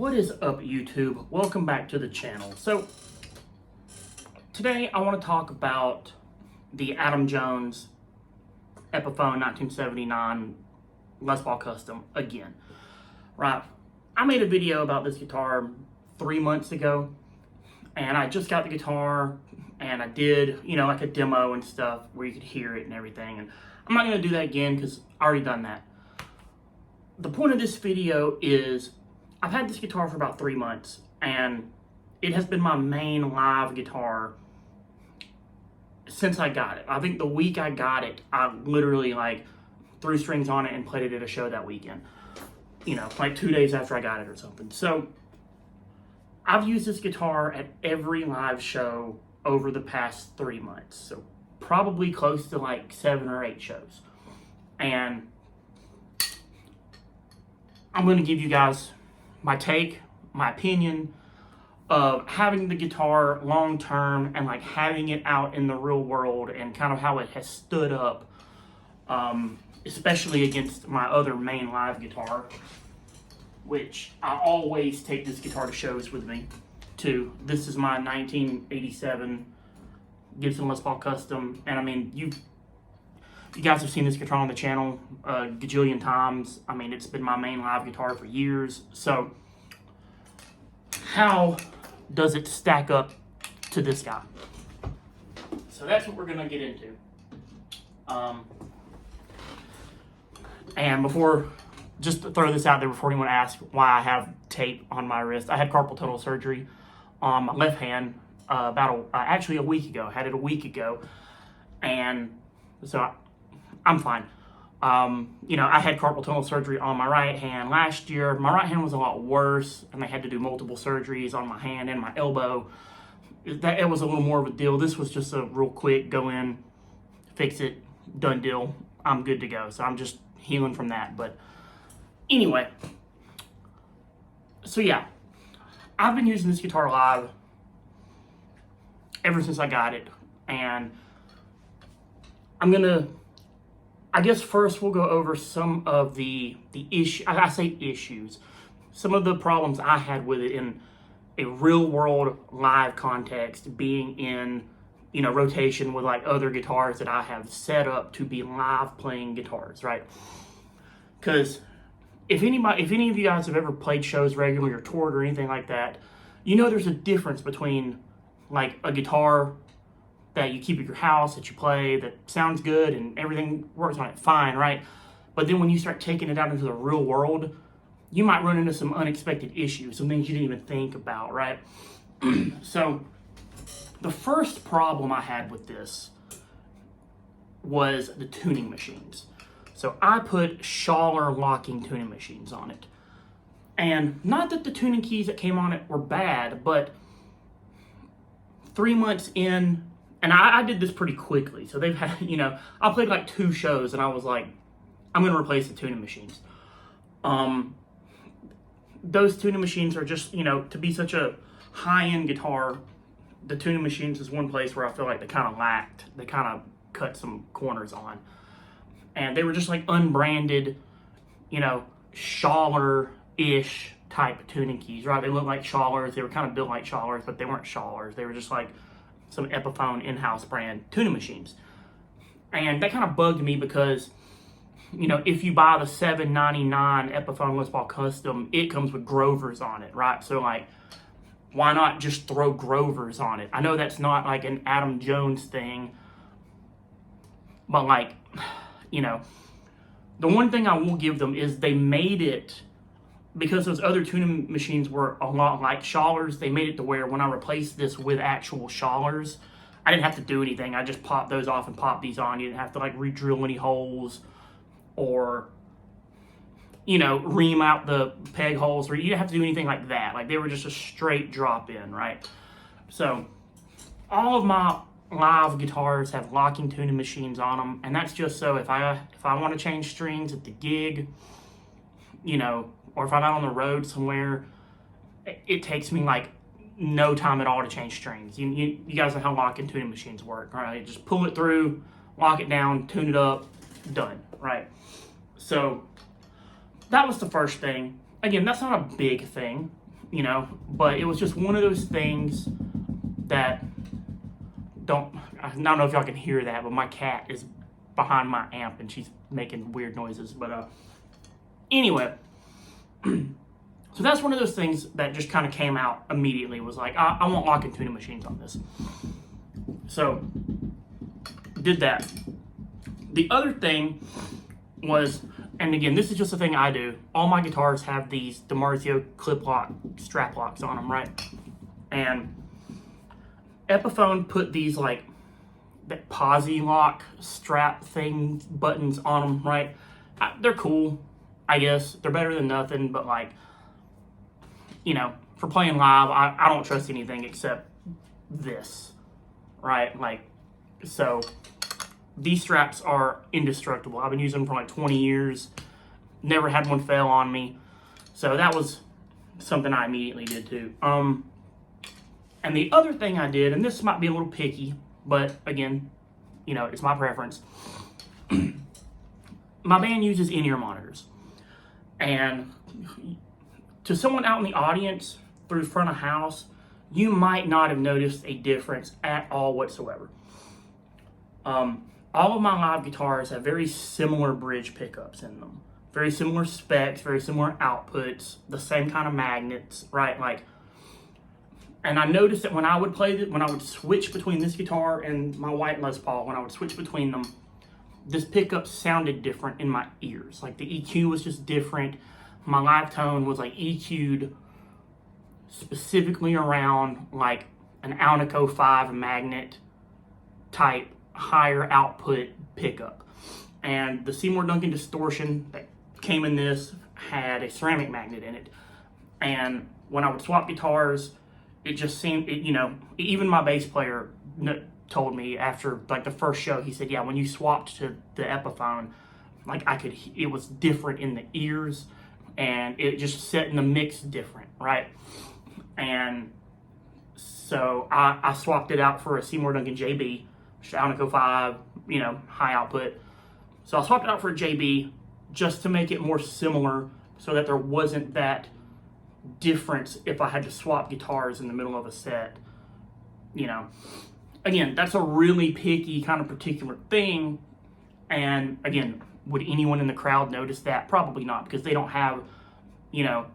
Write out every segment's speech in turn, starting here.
What is up, YouTube? Welcome back to the channel. So today I want to talk about the Adam Jones Epiphone 1979 Les Paul Custom again. Right, I made a video about this guitar 3 months ago, and I just got the guitar and I did, like a demo and stuff where you could hear it and everything, and I'm not going to do that again because I already done that. The point of this video is I've had this guitar for about 3 months, and it has been my main live guitar since I got it. I think the week I got it, I literally threw strings on it and played it at a show that weekend. 2 days after I got it or something. So I've used this guitar at every live show over the past 3 months. So probably close to 7 or 8 shows. And I'm going to give you guys my take, my opinion of having the guitar long term and having it out in the real world and kind of how it has stood up, especially against my other main live guitar, which I always take this guitar to shows with me too. This is my 1987 Gibson Les Paul Custom, and I mean, you guys have seen this guitar on the channel a gajillion times. I mean, it's been my main live guitar for years. So how does it stack up to this guy? So that's what we're gonna get into. And just to throw this out there before anyone asks why I have tape on my wrist, I had carpal tunnel surgery on my left hand actually a week ago. I had it a week ago, and so I'm fine. I had carpal tunnel surgery on my right hand last year. My right hand was a lot worse, and they had to do multiple surgeries on my hand and my elbow. It was a little more of a deal. This was just a real quick, go in, fix it, done deal. I'm good to go. So I'm just healing from that. But anyway, so yeah, I've been using this guitar live ever since I got it, and I guess first we'll go over some of the issues, some of the problems I had with it in a real world live context, being in, rotation with other guitars that I have set up to be live playing guitars, right? Because if any of you guys have ever played shows regularly or toured or anything like that, there's a difference between a guitar that you keep at your house, that you play, that sounds good and everything works on it fine, right? But then when you start taking it out into the real world, you might run into some unexpected issues, some things you didn't even think about, right? So the first problem I had with this was the tuning machines. So I put Schaller locking tuning machines on it. And not that the tuning keys that came on it were bad, but 3 months in, and I did this pretty quickly. So they've had, I played 2 shows and I was like, I'm going to replace the tuning machines. Those tuning machines are just, to be such a high-end guitar, the tuning machines is one place where I feel like they kind of lacked. They kind of cut some corners on. And they were just unbranded, Schaller-ish type tuning keys, right? They looked like Schallers. They were kind of built like Schallers, but they weren't Schallers. They were just some Epiphone in-house brand tuning machines. And that kind of bugged me because, if you buy the $799 Epiphone Les Paul Custom, it comes with Grovers on it, right? So why not just throw Grovers on it? I know that's not an Adam Jones thing, but the one thing I will give them is they made it, because those other tuning machines were a lot like Schallers, they made it to where when I replaced this with actual Schallers, I didn't have to do anything. I just popped those off and popped these on. You didn't have to re-drill any holes or, ream out the peg holes, or you didn't have to do anything like that. They were just a straight drop in, right? So all of my live guitars have locking tuning machines on them, and that's just so if I want to change strings at the gig, or if I'm out on the road somewhere, it takes me no time at all to change strings. You guys know how locking tuning machines work, right? Just pull it through, lock it down, tune it up, done, right? So that was the first thing. Again, that's not a big thing. you know, but it was just one of those things that I don't know if y'all can hear that, but my cat is behind my amp and she's making weird noises. But anyway, so that's one of those things that just kind of came out immediately, was like, I want locking tuning machines on this. So did that. The other thing was, and again, this is just a thing I do, all my guitars have these DiMarzio clip lock strap locks on them, right? And Epiphone put these like that posi lock strap thing buttons on them, right? They're cool, I guess. They're better than nothing, but like, you know, for playing live, I don't trust anything except this, right? Like, so these straps are indestructible. I've been using them for like 20 years. Never had one fail on me. So that was something I immediately did too. And the other thing I did, and this might be a little picky, but again, you know, it's my preference. My band uses in-ear monitors. And to someone out in the audience through front of house, you might not have noticed a difference at all whatsoever. All of my live guitars have very similar bridge pickups in them. Very similar specs, very similar outputs, the same kind of magnets, right? Like, and I noticed that when I would when I would switch between this guitar and my white Les Paul, when I would switch between them, this pickup sounded different in my ears. Like the EQ was just different. My live tone was like EQ'd specifically around like an Alnico 5 magnet type higher output pickup. And the Seymour Duncan distortion that came in this had a ceramic magnet in it. And when I would swap guitars, it just seemed, you know, even my bass player told me after like the first show, he said, yeah, when you swapped to the Epiphone, like it was different in the ears and it just set in the mix different, right? And so I swapped it out for a Seymour Duncan JB, Alnico 5, you know, high output. So I swapped it out for a JB just to make it more similar so that there wasn't that difference if I had to swap guitars in the middle of a set, you know. Again, that's a really picky kind of particular thing. And again, would anyone in the crowd notice that? Probably not, because they don't have, you know,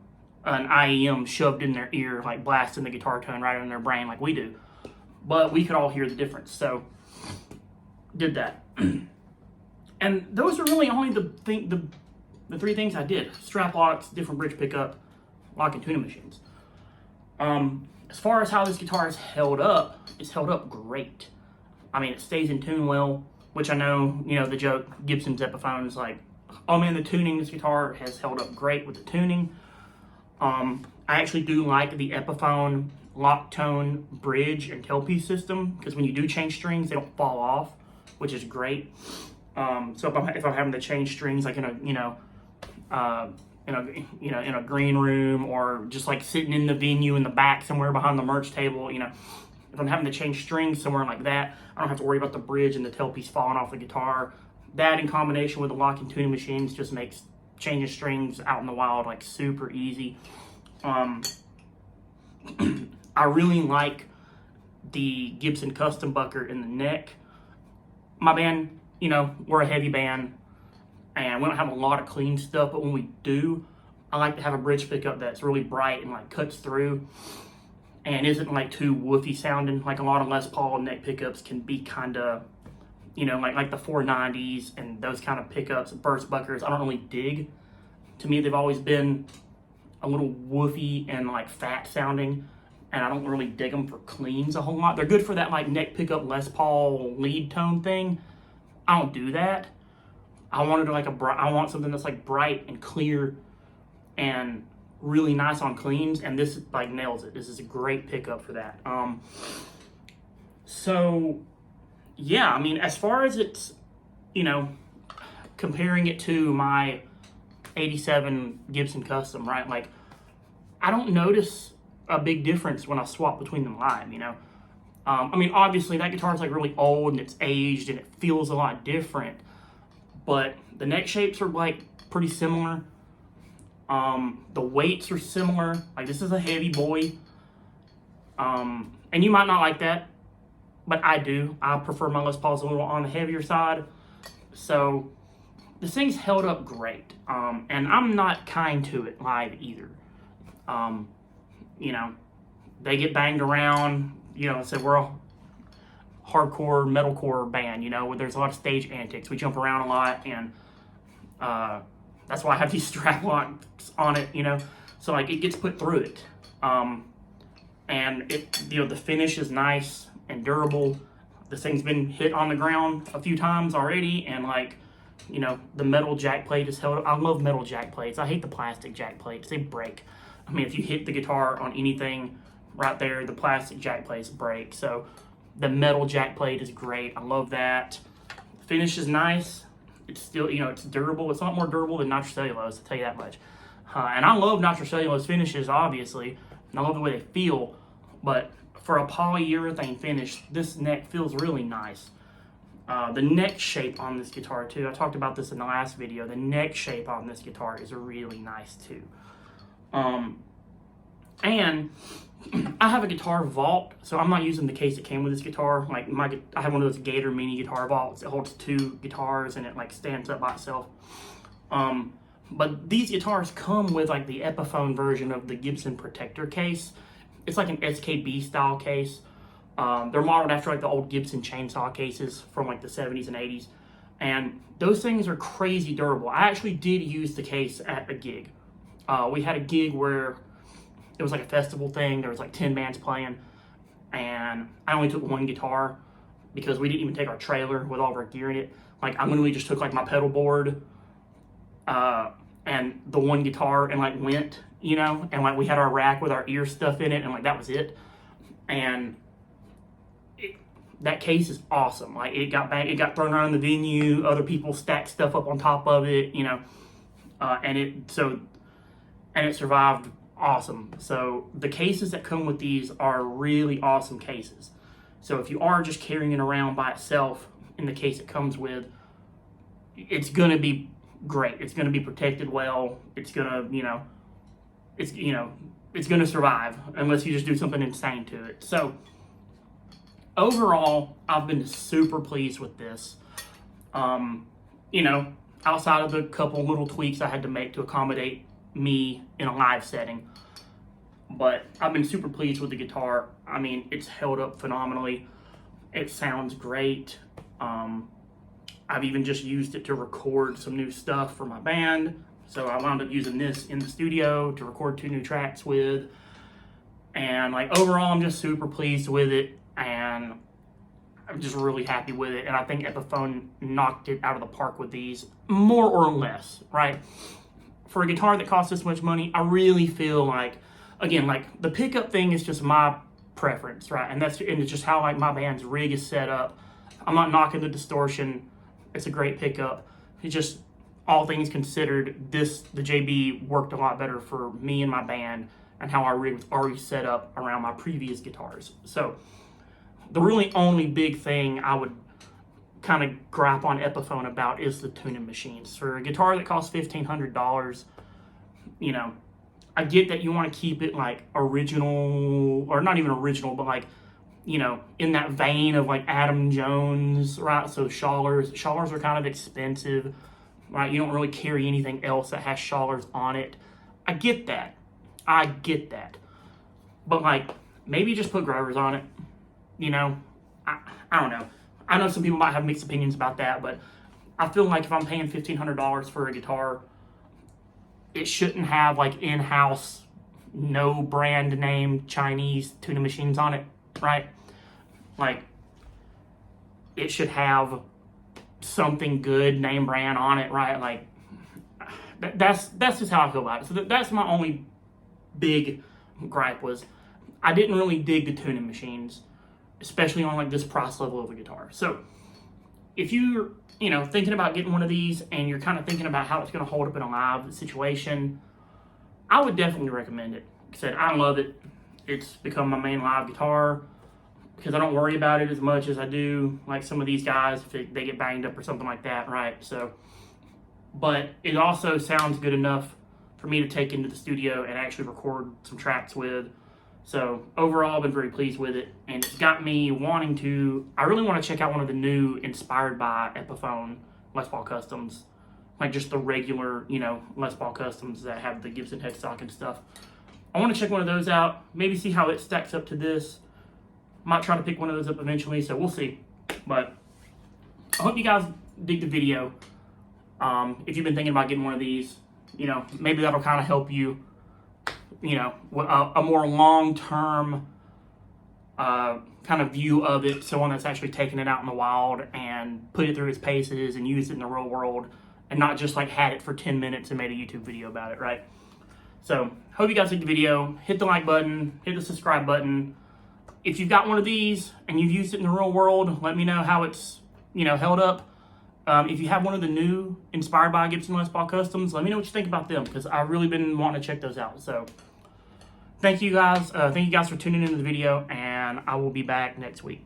an IEM shoved in their ear, like blasting the guitar tone right in their brain like we do. But we could all hear the difference. So did that. And those are really only the three things I did: strap locks, different bridge pickup, locking tuning machines. As far as how this guitar has held up, it's held up great. I mean, it stays in tune well, which I know, you know, the joke Gibson's Epiphone is like, oh man, the tuning, this guitar has held up great with the tuning. I actually do like the Epiphone lock tone bridge and tailpiece system, because when you do change strings, they don't fall off, which is great. So if I'm having to change strings, like in a green room, or just like sitting in the venue in the back somewhere behind the merch table, you know, if I'm having to change strings somewhere like that, I don't have to worry about the bridge and the tailpiece falling off the guitar. That in combination with the locking tuning machines just makes changing strings out in the wild like super easy. I really like the Gibson Custom Bucker in the neck. My band, you know, we're a heavy band and we don't have a lot of clean stuff, but when we do, I like to have a bridge pickup that's really bright and like cuts through and isn't like too woofy sounding. Like a lot of Les Paul neck pickups can be kind of, you know, like the 490s and those kind of pickups, burst buckers, I don't really dig. To me, they've always been a little woofy and like fat sounding, and I don't really dig them for cleans a whole lot. They're good for that like neck pickup Les Paul lead tone thing. I don't do that. I wanted like I want something that's like bright and clear and really nice on cleans, and this like nails it. This is a great pickup for that. So yeah, I mean, as far as it's, you know, comparing it to my 87 Gibson Custom, right? Like, I don't notice a big difference when I swap between them live, you know? I mean, obviously that guitar is like really old and it's aged and it feels a lot different, but the neck shapes are like pretty similar. The weights are similar. Like, this is a heavy boy. And you might not like that, but I do. I prefer my Les Pauls a little on the heavier side. So this thing's held up great. And I'm not kind to it live either. You know, they get banged around. You know, so we're a hardcore metalcore band, you know, where there's a lot of stage antics. We jump around a lot, and that's why I have these strap locks on it, you know. So, like, it gets put through it. And it, you know, the finish is nice and durable. This thing's been hit on the ground a few times already, and, like, you know, the metal jack plate is held up. I love metal jack plates. I hate the plastic jack plates. They break. I mean, if you hit the guitar on anything right there, the plastic jack plates break. So the metal jack plate is great. I love that. The finish is nice. It's still, you know, it's durable. It's a lot more durable than nitrocellulose, I'll tell you that much. And I love nitrocellulose finishes, obviously. And I love the way they feel. But for a polyurethane finish, this neck feels really nice. The neck shape on this guitar, too. I talked about this in the last video. The neck shape on this guitar is really nice, too. And I have a guitar vault, so I'm not using the case that came with this guitar. Like, I have one of those Gator mini guitar vaults. It holds 2 guitars, and it, like, stands up by itself. But these guitars come with, like, the Epiphone version of the Gibson Protector case. It's like an SKB style case. They're modeled after, like, the old Gibson chainsaw cases from, like, the 70s and 80s. And those things are crazy durable. I actually did use the case at a gig. We had a gig where it was like a festival thing. There was like 10 bands playing, and I only took 1 guitar because we didn't even take our trailer with all of our gear in it. Like, I literally just took, like, my pedal board and the 1 guitar and, like, went, you know, and, like, we had our rack with our ear stuff in it, and, like, that was it. And that case is awesome. Like, it got thrown around the venue. Other people stacked stuff up on top of it, you know, and it survived awesome. So the cases that come with these are really awesome cases. So if you are just carrying it around by itself in the case it comes with, it's going to be great. It's going to be protected well. It's going to, it's going to survive unless you just do something insane to it. So overall, I've been super pleased with this. Outside of the couple little tweaks I had to make to accommodate me in a live setting, but I've been super pleased with the guitar. I mean, it's held up phenomenally. It sounds great. I've even just used it to record some new stuff for my band. So I wound up using this in the studio to record 2 new tracks with. And, like, overall, I'm just super pleased with it, and I'm just really happy with it. And I think Epiphone knocked it out of the park with these, more or less, right? For a guitar that costs this much money, I really feel like, again, like, the pickup thing is just my preference, right? And it's just how, like, my band's rig is set up. I'm not knocking the distortion. It's a great pickup. It's just, all things considered, the JB worked a lot better for me and my band and how our rig was already set up around my previous guitars. So the really only big thing I would kind of gripe on Epiphone about is the tuning machines. For a guitar that costs $1,500, I get that you want to keep it, like, original, or not even original, but, like, in that vein of, like, Adam Jones, right? So Schallers are kind of expensive, right? You don't really carry anything else that has Schallers on it. I get that. But, like, maybe just put Grovers on it. I don't know. I know some people might have mixed opinions about that, but I feel like if I'm paying $1,500 for a guitar, it shouldn't have, like, in-house, no brand name Chinese tuning machines on it, right? Like, it should have something good, name brand on it, right? Like, that's just how I feel about it. So that's my only big gripe, was I didn't really dig the tuning machines, especially on, like, this price level of a guitar. So if you're, thinking about getting one of these and you're kind of thinking about how it's going to hold up in a live situation, I would definitely recommend it. Like I said, I love it. It's become my main live guitar because I don't worry about it as much as I do, like, some of these guys if they get banged up or something like that, right? So, but it also sounds good enough for me to take into the studio and actually record some tracks with. So overall, I've been very pleased with it, and it's got me wanting to, I really want to check out one of the new inspired by Epiphone Les Paul Customs, like just the regular, you know, Les Paul Customs that have the Gibson headstock and stuff. I want to check one of those out, maybe see how it stacks up to this. Might try to pick one of those up eventually, so we'll see. But I hope you guys dig the video. If you've been thinking about getting one of these, you know, maybe that'll kind of help you, you know, a more long-term kind of view of it. Someone that's actually taken it out in the wild and put it through its paces and used it in the real world, and not just like had it for 10 minutes and made a YouTube video about it, right? So, hope you guys like the video. Hit the like button, hit the subscribe button. If you've got one of these and you've used it in the real world, let me know how it's, you know, held up. If you have one of the new inspired by Gibson Les Paul Customs, let me know what you think about them, because I've really been wanting to check those out. So, thank you guys. Thank you guys for tuning into the video, and I will be back next week.